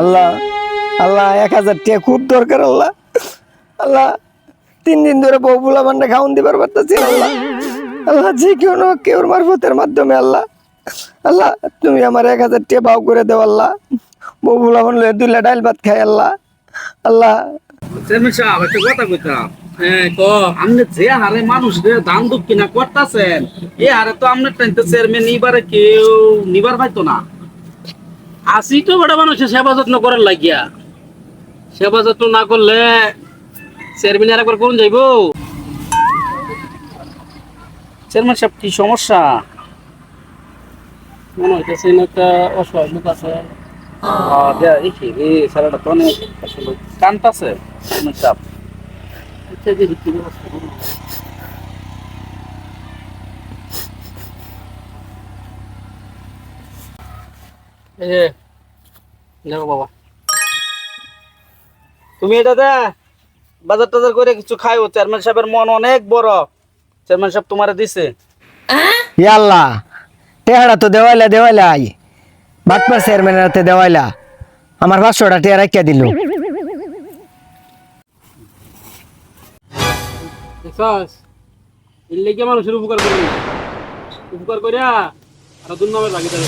আল্লাহ আল্লাহ 1000 টাকা খুব দরকার আল্লাহ। আল্লাহ 3 দিন ধরে বউ বুলা বান্ডা খাওন দিবার পারতেছি আল্লাহ। আল্লাহ যে কেউ মারফতের মাধ্যমে আল্লাহ আল্লাহ তুমি আমার 1000 টাকা বাউ করে দেও আল্লাহ। বউ বুলা বান্ডা 2 ডাইল ভাত খাই আল্লাহ। আল্লাহ চেয়ারম্যান সাহেব একটা কথা কইতাম। হ্যাঁ ক আপনি যে হারে মানুষদের দান দক্ষিণা করতেছেন এই হারে তো আপনার টাইমতে চেয়ারম্যান নিবারে কেউ নিবার পাইতো না। আসি তো বড় মানুষের সেবা যত্ন করার লাগিয়া, সেবা যত্ন না করলে চেয়ারম্যান আর একবার করুন যাইব। চেয়ারম্যান সাহেব কি সমস্যা মনে হইতেছে একটা অসহায় লোক আছে। দেখি এই সারাটা তো অনেক আসলে কান্তাছে চেয়ারম্যান সাহেব। আচ্ছা দেখি কি ব্যবস্থা করবো। এই যে দেখো বাবা, তুমি এটা দে বাজার টাজার করে কিছু খাইও। চেয়ারম্যান সাহেবের মন অনেক বড়, চেয়ারম্যান সাহেব তোমারে দিছে। ইয়া আল্লাহ টেহারা তো দেওয়াইলা আই বাটপার চেয়ারম্যানের হাতে দেওয়াইলা আমার 500 টাকা রাখিয়া দিল। দেখছস এর লেগে মানুষের উপকার করি, উপকার করিয়া আর দুর্নামের ভাগিদার